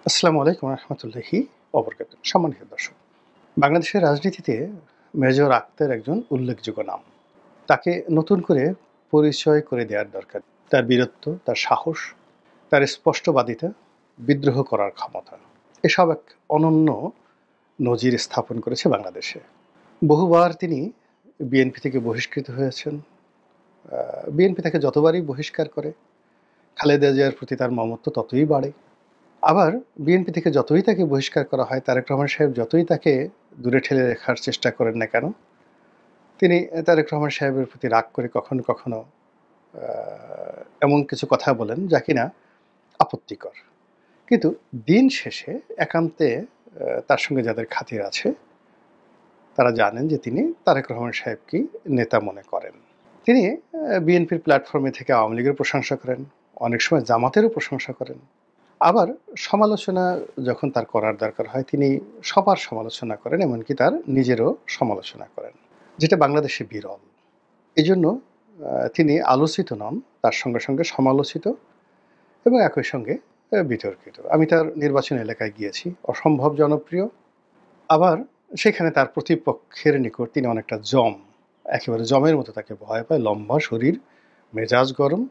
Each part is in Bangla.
আসসালামু আলাইকুম রহমতুল্লাহি ওবরকাতুহ। সম্মানিত দর্শক, বাংলাদেশের রাজনীতিতে মেজর আক্তার একজন উল্লেখযোগ্য নাম। তাকে নতুন করে পরিচয় করে দেওয়ার দরকার। তার বীরত্ব, তার সাহস, তার স্পষ্টবাদিতা, বিদ্রোহ করার ক্ষমতা, এসব এক অনন্য নজির স্থাপন করেছে বাংলাদেশে। বহুবার তিনি বিএনপি থেকে বহিষ্কৃত হয়েছেন। বিএনপি তাকে যতবারই বহিষ্কার করে, খালেদা জিয়ার প্রতি তার মমত্ব ততই বাড়ে। আবার বিএনপি থেকে যতই তাকে বহিষ্কার করা হয়, তারেক রহমান সাহেব যতই তাকে দূরে ঠেলে রাখার চেষ্টা করেন না কেন, তিনি তারেক রহমান সাহেবের প্রতি রাগ করে কখনো কখনো এমন কিছু কথা বলেন যা কিনা আপত্তিকর। কিন্তু দিন শেষে একান্তে তার সঙ্গে যাদের খাতির আছে তারা জানেন যে তিনি তারেক রহমান সাহেবকেই নেতা মনে করেন। তিনি বিএনপির প্ল্যাটফর্মে থেকে আওয়ামী লীগের প্রশংসা করেন, অনেক সময় জামাতেরও প্রশংসা করেন। আবার সমালোচনা যখন তার করার দরকার হয়, তিনি সবার সমালোচনা করেন, এমনকি তার নিজেরও সমালোচনা করেন, যেটা বাংলাদেশে বিরল। এই জন্য তিনি আলোচিত নন, তার সঙ্গে সঙ্গে সমালোচিত এবং একই সঙ্গে বিতর্কিত। আমি তার নির্বাচন এলাকায় গিয়েছি, অসম্ভব জনপ্রিয়। আবার সেখানে তার প্রতিপক্ষের নিকট তিনি অনেকটা জম, একেবারে জমের মতো তাকে ভয় পায়। লম্বা শরীর, মেজাজ গরম।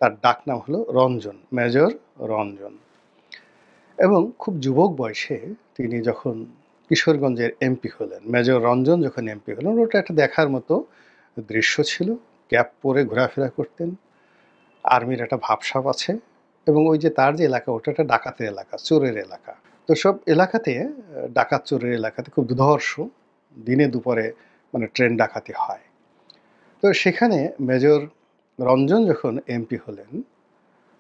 তার ডাকনাম হলো রঞ্জন, মেজর রঞ্জন। এবং খুব যুবক বয়সে তিনি যখন কিশোরগঞ্জের এমপি হলেন, মেজর রঞ্জন যখন এমপি হলেন, ওটা একটা দেখার মতো দৃশ্য ছিল। ক্যাপ পরে ঘোরাফেরা করতেন, আর্মির একটা ভাবসাব আছে। এবং ওই যে তার যে এলাকা, ওটা একটা ডাকাতের এলাকা, চোরের এলাকা। তো সব এলাকাতে, ডাকাত চোরের এলাকাতে খুব দুর্ধর্ষ দিনে দুপুরে মানে ট্রেন ডাকাতি হয়। তো সেখানে মেজর রঞ্জন যখন এমপি হলেন,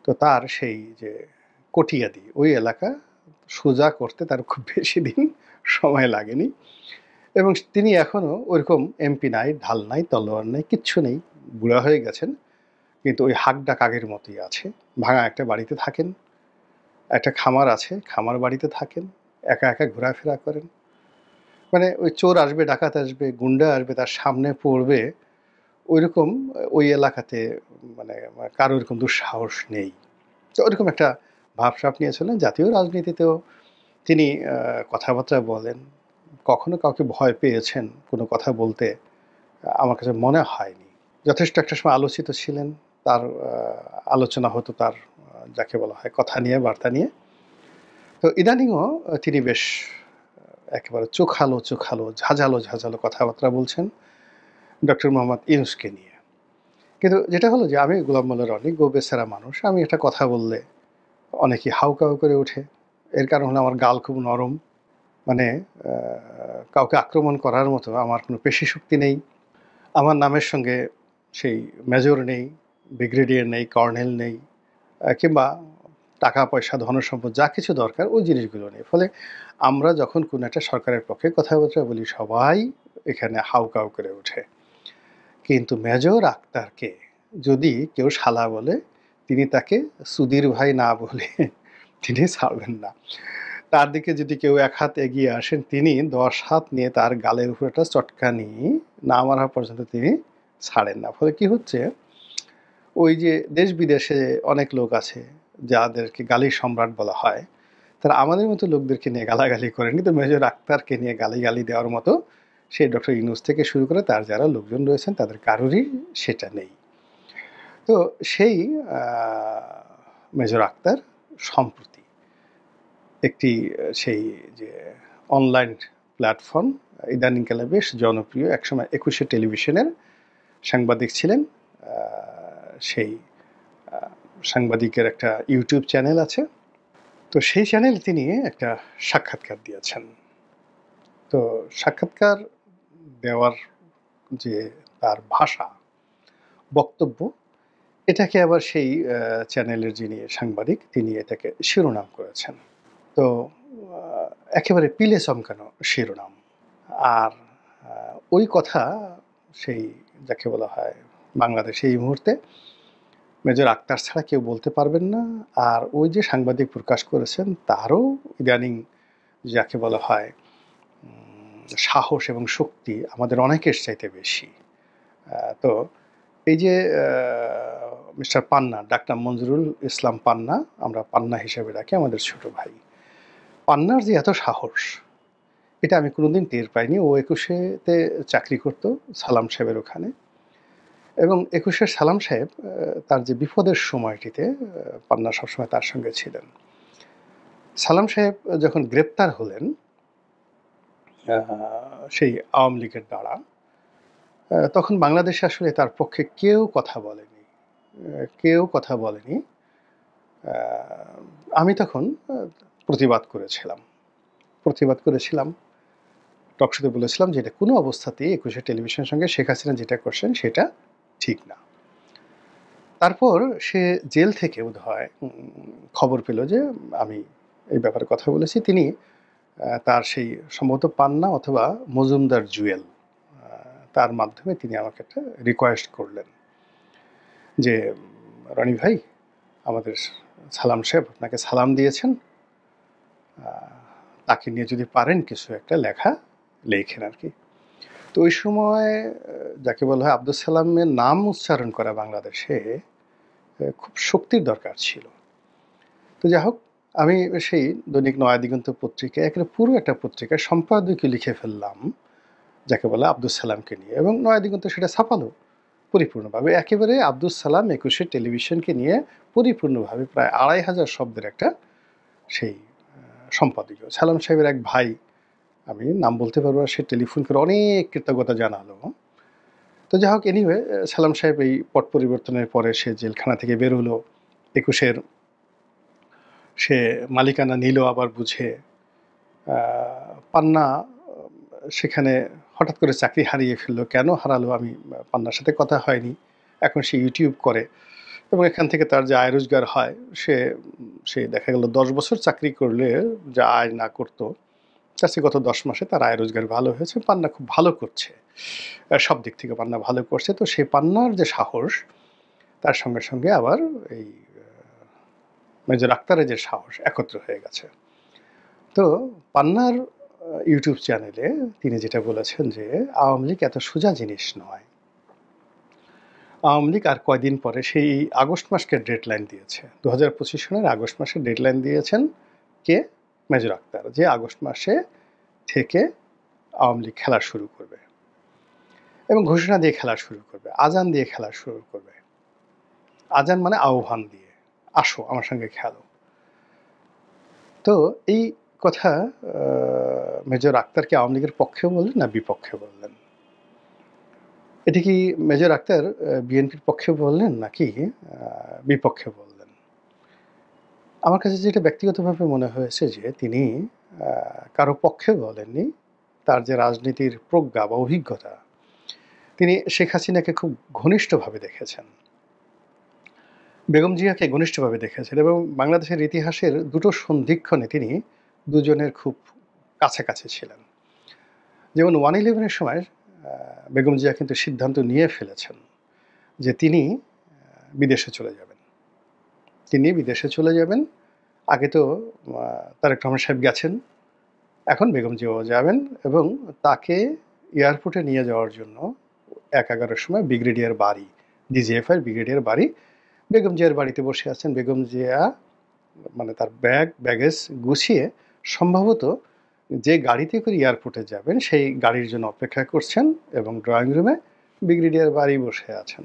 তো তার সেই যে কটিয়াদি ওই এলাকা সোজা করতে তার খুব বেশি দিন সময় লাগেনি। এবং তিনি এখনও ওইরকম এমপি নাই, ঢাল নাই, তলোয়ার নাই, কিচ্ছু নেই, বুড়া হয়ে গেছেন। কিন্তু ওই হাক ডাক আগের মতোই আছে। ভাঙা একটা বাড়িতে থাকেন, একটা খামার আছে, খামার বাড়িতে থাকেন, একা একা ঘোরাফেরা করেন। মানে ওই চোর আসবে, ডাকাত আসবে, গুন্ডা আসবে, তার সামনে পড়বে, ওইরকম ওই এলাকাতে মানে কারো এরকম দুঃসাহস নেই। তো ওরকম একটা ভাবসাব নিয়েছিলেন। জাতীয় রাজনীতিতেও তিনি কথাবার্তা বলেন। কখনো কাউকে ভয় পেয়েছেন কোনো কথা বলতে আমার কাছে মনে হয়নি। যথেষ্ট একটা সময় আলোচিত ছিলেন। তার আলোচনা হতো তার যাকে বলা হয় কথা নিয়ে, বার্তা নিয়ে। তো ইদানিংও তিনি বেশ একেবারে চোখালো চোখালো, ঝাঁঝালো ঝাঁঝালো কথাবার্তা বলছেন ডক্টর মোহাম্মদ ইউনূসকে নিয়ে। কিন্তু যেটা হলো যে আমি গোলাম মোল্লা রনি, গোবেচারা মানুষ। আমি একটা কথা বললে অনেকেই হাউকাউ করে ওঠে। এর কারণ হলো আমার গাল খুব নরম। মানে কাউকে আক্রমণ করার মতো আমার কোনো পেশিশক্তি নেই। আমার নামের সঙ্গে সেই মেজর নেই, ব্রিগেডিয়ার নেই, কর্নেল নেই, কিংবা টাকা পয়সা, ধনসম্পদ যা কিছু দরকার ওই জিনিসগুলো নেই। ফলে আমরা যখন কোনো একটা সরকারের পক্ষে কথাবার্তা বলি, সবাই এখানে হাউকাউ করে ওঠে। কিন্তু মেজর আক্তারকে যদি কেউ শালা বলে, তিনি তাকে সুধীর ভাই না বলে তিনি ছাড়বেন না। তার দিকে যদি কেউ এক হাত এগিয়ে আসেন, তিনি 10 হাত নিয়ে তার গালের উপর একটা চটকানি না মারা পর্যন্ত তিনি ছাড়েন না। ফলে কি হচ্ছে, ওই যে দেশ বিদেশে অনেক লোক আছে যাদেরকে গালি সম্রাট বলা হয়, তারা আমাদের মতো লোকদেরকে নিয়ে গালাগালি করেন, কিন্তু মেজর আক্তারকে নিয়ে গালি দেওয়ার মতো সেই ডক্টর ইউনূস থেকে শুরু করে তার যারা লোকজন রয়েছেন তাদের কারোরই সেটা নেই। তো সেই মেজর আক্তার সম্প্রতি একটি সেই যে অনলাইন প্ল্যাটফর্ম, ইদানিংকালে বেশ জনপ্রিয়, একসময় ২১শে টেলিভিশনের সাংবাদিক ছিলেন। সেই সাংবাদিকের একটা ইউটিউব চ্যানেল আছে। তো সেই চ্যানেলে তিনি একটা সাক্ষাৎকার দিয়েছেন। তো সাক্ষাৎকার দেওয়ার যে তার ভাষা, বক্তব্য, এটাকে আবার সেই চ্যানেলের যিনি সাংবাদিক তিনি এটাকে শিরোনাম করেছেন। তো একেবারে পিলে চমকানো শিরোনাম। আর ওই কথা সেই যাকে বলা হয় বাংলাদেশে এই মুহূর্তে মেজর আক্তার ছাড়া কেউ বলতে পারবেন না। আর ওই যে সাংবাদিক প্রকাশ করেছেন তারও ইদানিং যাকে বলা হয় সাহস এবং শক্তি আমাদের অনেকের চাইতে বেশি। তো এই যে মিস্টার পান্না, ডাক্তার মঞ্জুরুল ইসলাম পান্না, আমরা পান্না হিসেবে ডাকি, আমাদের ছোট ভাই। পান্নার যে এত সাহস, এটা আমি কোনোদিন টের পাইনি। ও ২১-তে চাকরি করত সালাম সাহেবের ওখানে, এবং ২১-এর সালাম সাহেব তার যে বিপদের সময়টিতে পান্না সবসময় তার সঙ্গে ছিলেন। সালাম সাহেব যখন গ্রেপ্তার হলেন আ সেই আওয়ামী লীগের দ্বারা, তখন বাংলাদেশে আসলে তার পক্ষে কেউ কথা বলেনি। কেউ কথা বলেনি। আ আমি তখন প্রতিবাদ করেছিলাম। প্রতিবাদ করেছিলাম। টকশোতে বলেছিলাম যে, "এটা কোনো অবস্থাতেই ২১ টেলিভিশনের সঙ্গে শেখ হাসিনা যেটা করছেন সেটা ঠিক না।" তারপর সে জেল থেকে বোধহয় খবর পেল যে আমি এই ব্যাপারে কথা বলেছি। তিনি তার সেই সম্ভবত পান্না অথবা মজুমদার জুয়েল, আ তার মাধ্যমে তিনি আমাকে একটা রিকোয়েস্ট করলেন যে, "রনি ভাই, আমাদের সালাম সাহেব আপনাকে সালাম দিয়েছেন। আ তাকে নিয়ে যদি পারেন কিছু একটা লেখা লেখেন আরকি।" তো ওই সময় যাকে বলা হয় আব্দুস সালামের নাম উচ্চারণ করা বাংলাদেশে খুব শক্তির দরকার ছিল। তো যাই হোক, আমি সেই দৈনিক নয়াদিগন্ত পত্রিকায় একেবারে পুরো একটা পত্রিকার সম্পাদকীয় লিখে ফেললাম, যাকে বলে আব্দুস সালামকে নিয়ে, এবং নয়াদিগন্ত সেটা ছাপালো পরিপূর্ণভাবে। একেবারে আব্দুস সালাম ২১-এর টেলিভিশনকে নিয়ে পরিপূর্ণভাবে প্রায় ২,৫০০ শব্দের একটা সেই সম্পাদকীয়। সালাম সাহেবের এক ভাই, আমি নাম বলতে পারবো না, সে টেলিফোন করে অনেক কৃতজ্ঞতা জানালো। তো যাই হোক, এনিওয়ে সালাম সাহেব এই পট পরিবর্তনের পরে সে জেলখানা থেকে বের হলো। ২১-এর সে মালিকানা নিল আবার বুঝে। আ পান্না সেখানে হঠাৎ করে চাকরি হারিয়ে ফেলল। কেন হারালো আমি পান্নার সাথে কথা হয়নি। এখন সে ইউটিউব করে এবং এখান থেকে তার যে আয় রোজগার হয়, সে দেখা গেল ১০ বছর চাকরি করলে যা আয় না করত, তার চেয়ে গত ১০ মাসে তার আয় রোজগার ভালো হয়েছে। পান্না খুব ভালো করছে। সব দিক থেকে পান্না ভালো করছে। তো সেই পান্নার যে সাহস, তার সঙ্গে, সঙ্গে আবার এই মেজর আক্তারের যে সাহস একত্র হয়ে গেছে। তো পান্নার ইউটিউব চ্যানেলে তিনি যেটা বলেছেন যে, আওয়ামী লীগ এত সোজা জিনিস নয়। আওয়ামী লীগ আর কয়দিন পরে সেই আগস্ট মাসকে ডেডলাইন দিয়েছে। ২০২৫ সনের আগস্ট মাসে ডেডলাইন দিয়েছেন কে? মেজর আক্তার। যে আগস্ট মাসে থেকে আওয়ামী লীগ খেলা শুরু করবে এবং ঘোষণা দিয়ে খেলা শুরু করবে। আজান দিয়ে খেলা শুরু করবে। আজান মানে আহ্বান দিয়ে। আসো আমার সঙ্গে খেলো। তো এই কথা আ মেজর আক্তার কি আওয়ামী লীগের পক্ষে বললেন না বিপক্ষে বললেন? এটা কি মেজর আক্তার বিএনপির পক্ষে বললেন নাকি আ বিপক্ষে বললেন? আমার কাছে যেটা ব্যক্তিগতভাবে মনে হয়েছে যে তিনি আ কারো পক্ষে বলেননি। তার যে রাজনীতির প্রজ্ঞা বা অভিজ্ঞতা, তিনি শেখ হাসিনাকে খুব ঘনিষ্ঠভাবে দেখেছেন। বেগম জিয়াকে ঘনিষ্ঠভাবে দেখেছেন এবং বাংলাদেশের ইতিহাসের দুটো সন্ধিক্ষণে তিনি দুজনের খুব কাছাকাছি ছিলেন। যেমন ১১ এর সময় বেগম জিয়া কিন্তু সিদ্ধান্ত নিয়ে ফেলেছেন যে তিনি বিদেশে চলে যাবেন। তিনি বিদেশে চলে যাবেন। আগে তো তারেক রহমান সাহেব গেছেন। এখন বেগম জিয়াও যাবেন এবং তাকে এয়ারপোর্টে নিয়ে যাওয়ার জন্য ১/১১ র সময় ব্রিগেডিয়ার বাড়ি, ডিজিএফআই এর ব্রিগেডিয়ার বাড়ি, বেগম জিয়ার বাড়িতে বসে আছেন। বেগম জিয়া মানে তার ব্যাগেজ গুছিয়ে সম্ভবত যে গাড়িতে করে এয়ারপোর্টে যাবেন সেই গাড়ির জন্য অপেক্ষা করছেন এবং ড্রয়িং রুমে ব্রিগেডিয়ার বাড়ি বসে আছেন।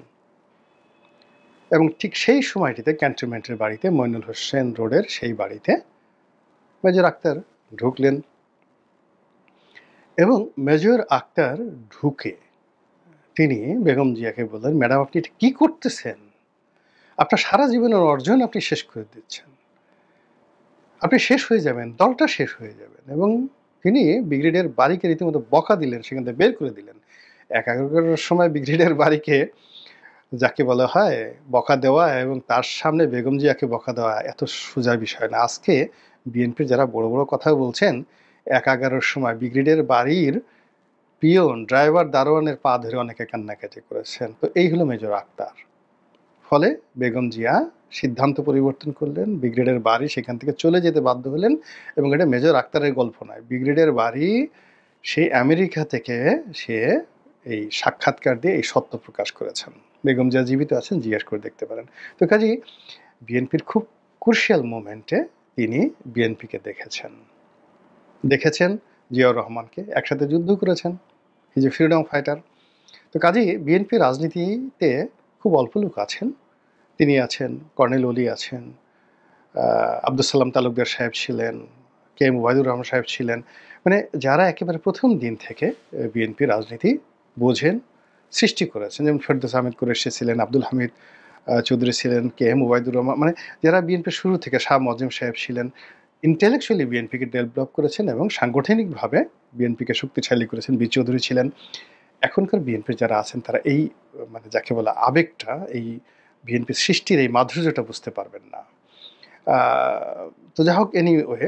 এবং ঠিক সেই সময়টিতে ক্যান্টনমেন্টের বাড়িতে, মইনুল হোসেন রোডের সেই বাড়িতে মেজর আক্তার ঢুকলেন এবং মেজর আক্তার ঢুকে তিনি বেগম জিয়াকে বললেন, "ম্যাডাম, আপনি এটা কি করতেছেন? আপনার সারা জীবনের অর্জন আপনি শেষ করে দিচ্ছেন। আপনি শেষ হয়ে যাবেন, দলটা শেষ হয়ে যাবেন।" এবং তিনি ব্রিগেডিয়ার বাড়িকে রীতিমতো বকা দিলেন, সেখান থেকে বের করে দিলেন। ১/১১ সময় ব্রিগেডিয়ার বাড়িকে, যাকে বলা হয় বকা দেওয়া এবং তার সামনে বেগম জিয়াকে বকা দেওয়া এত সোজা বিষয় না। আজকে বিএনপির যারা বড়, বড় কথা বলছেন, ১/১১ সময় ব্রিগেডিয়ার বাড়ির পিয়ন, ড্রাইভার, দারোয়ানের পা ধরে অনেকে কান্নাকাটি করেছেন। তো এই হলো মেজর আক্তার। ফলে বেগম জিয়া সিদ্ধান্ত পরিবর্তন করলেন। ব্রিগেডিয়ার বাড়ি সেখান থেকে চলে যেতে বাধ্য হলেন এবং এটা মেজর আক্তারের গল্প নয়। ব্রিগেডিয়ার বাড়ি সেই আমেরিকা থেকে সে এই সাক্ষাৎকার দিয়ে এই সত্য প্রকাশ করেছেন। বেগম জিয়া জীবিত আছেন, জিজ্ঞেস করে দেখতে পারেন। তো কাজেই বিএনপির খুব ক্রুশিয়াল মোমেন্টে তিনি বিএনপিকে দেখেছেন। দেখেছেন জিয়াউর রহমানকে, একসাথে যুদ্ধ করেছেন, হি যে ফ্রিডম ফাইটার। তো কাজেই বিএনপি রাজনীতিতে খুব অল্প লোক আছেন। তিনি আছেন, কর্নেল অলি আছেন, আব্দুস সালাম তালুকদার সাহেব ছিলেন, কে এম ওবায়দুর রহমান সাহেব ছিলেন। মানে যারা একেবারে প্রথম দিন থেকে বিএনপি রাজনীতি বোঝেন, সৃষ্টি করেছেন। যেমন ফেরদৌস আহমেদ কুরেশি ছিলেন, আব্দুল হামিদ চৌধুরী ছিলেন, কে এম ওবায়দুর রহমান, মানে যারা বিএনপির শুরু থেকে, শাহ মজিম সাহেব ছিলেন, ইন্টেলেকচুয়ালি বিএনপিকে ডেভেলপ করেছেন এবং সাংগঠনিকভাবে বিএনপিকে শক্তিশালী করেছেন। বি চৌধুরী ছিলেন। এখনকার বিএনপির যারা আছেন তারা এই মানে যাকে বলা আবেগটা, এই বিএনপির সৃষ্টির এই মাধুর্যটা বুঝতে পারবেন না। তো যাই হোক, এনিওয়ে,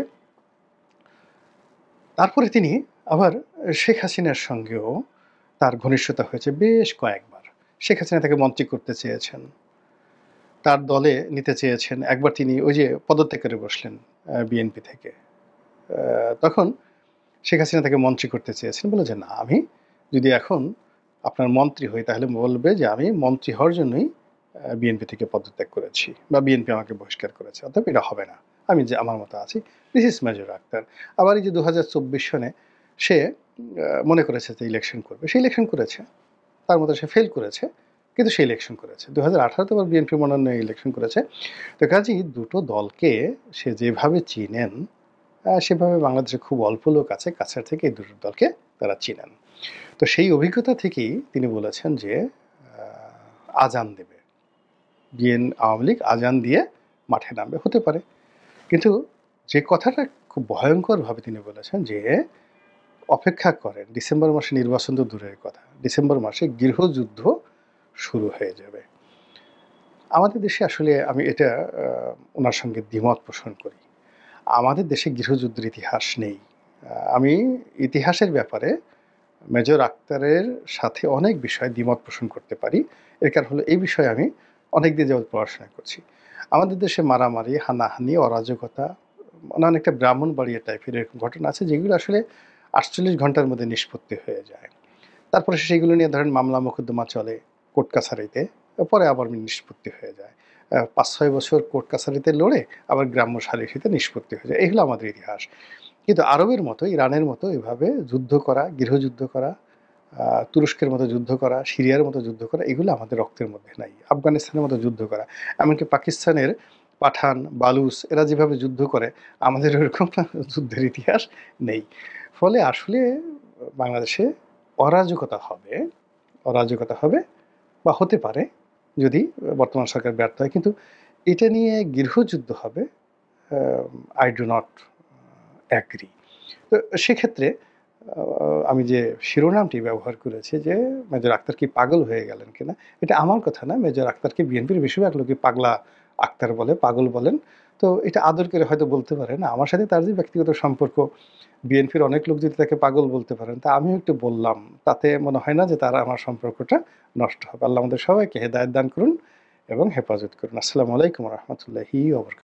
তারপরে তিনি আবার শেখ হাসিনার সঙ্গেও তার ঘনিষ্ঠতা হয়েছে বেশ কয়েকবার। শেখ হাসিনা তাকে মন্ত্রী করতে চেয়েছেন, তার দলে নিতে চেয়েছেন। একবার তিনি ওই যে পদত্যাগ করে বসলেন বিএনপি থেকে, তখন শেখ হাসিনা তাকে মন্ত্রী করতে চেয়েছেন, বলে যে না, আমি যদি এখন আপনার মন্ত্রী হই তাহলে বলবে যে আমি মন্ত্রী হওয়ার জন্যই বিএনপি থেকে পদত্যাগ করেছি বা বিএনপি আমাকে বহিষ্কার করেছে, অতএব এটা হবে না, আমি যে আমার মতো আছি। This is major Akhtar. আবার এই যে 2024 সনে সে মনে করেছে যে ইলেকশন করবে, সে ইলেকশন করেছে, তার মতো সে ফেল করেছে, কিন্তু সে ইলেকশন করেছে। 2018-তে আবার বিএনপি মনোনয়নে ইলেকশন করেছে। তো কাজেই দুটো দলকে সে যেভাবে চিনেন, সেভাবে বাংলাদেশে খুব অল্প লোক আছে কাছের থেকে এই দুটো দলকে তারা চিনেন। তো সেই অভিজ্ঞতা থেকেই তিনি বলেছেন যে আজান দেবে, আওয়ামী লীগ আজান দিয়ে মাঠে নামবে, হতে পারে। কিন্তু যে কথাটা খুব ভয়ঙ্করভাবে তিনি বলেছেন যে অপেক্ষা করেন, ডিসেম্বর মাসে নির্বাচন তো দূরের কথা, ডিসেম্বর মাসে গৃহযুদ্ধ শুরু হয়ে যাবে। আমাদের দেশে আসলে আমি এটা ওনার সঙ্গে দ্বিমত পোষণ করি। আমাদের দেশে গৃহযুদ্ধের ইতিহাস নেই। আমি ইতিহাসের ব্যাপারে মেজর আক্তারের সাথে অনেক বিষয়ে দ্বিমত পোষণ করতে পারি। এর কারণ হলো এই বিষয়ে আমি অনেক দিন যাবৎ পড়াশোনা করছি। আমাদের দেশে মারামারি, হানাহানি, অরাজকতা, অনেকটা ব্রাহ্মণবাড়িয়া টাইপের এরকম ঘটনা আছে যেগুলো আসলে 48 ঘন্টার মধ্যে নিষ্পত্তি হয়ে যায়। তারপরে সেইগুলো নিয়ে ধরেন মামলা মোকদ্দমা চলে কোর্ট কাছারিতে, পরে আবার নিষ্পত্তি হয়ে যায়। 5-6 বছর কোর্ট কাছারিতে লড়ে আবার গ্রাম্য সালিসিতে নিষ্পত্তি হয়ে যায়। এগুলো আমাদের ইতিহাস। কিন্তু আরবের মতো, ইরানের মতো এভাবে যুদ্ধ করা, গৃহযুদ্ধ করা, তুরস্কের মতো যুদ্ধ করা, সিরিয়ার মতো যুদ্ধ করা, এগুলো আমাদের রক্তের মধ্যে নাই। আফগানিস্তানের মতো যুদ্ধ করা, এমনকি পাকিস্তানের পাঠান, বালুচ এরা যেভাবে যুদ্ধ করে, আমাদের ওরকম যুদ্ধের ইতিহাস নেই। ফলে আসলে বাংলাদেশে অরাজকতা হবে, অরাজকতা হবে বা হতে পারে যদি বর্তমান সরকার ব্যর্থ হয়। কিন্তু এটা নিয়ে গৃহযুদ্ধ হবে, আই ডু নট অ্যাগ্রি। তো সেক্ষেত্রে আমি যে শিরোনামটি ব্যবহার করেছি যে মেজর আক্তার কি পাগল হয়ে গেলেন কিনা, এটা আমার কথা না। মেজর আক্তারকে বিএনপির বেশিরভাগ লোকই পাগলা আক্তার বলে, পাগল বলেন। তো এটা আদর করে হয়তো বলতে পারে না। আমার সাথে তার যে ব্যক্তিগত সম্পর্ক, বিএনপির অনেক লোক যদি তাকে পাগল বলতে পারেন, তা আমিও একটু বললাম, তাতে মনে হয় না যে তারা আমার সম্পর্কটা নষ্ট হবে। আল্লাহ আমাদের সবাইকে হেদায়েত দান করুন এবং হেফাজত করুন। আসসালামু আলাইকুম রহমতুল্লাহি ওয়া বারাকাতুহু।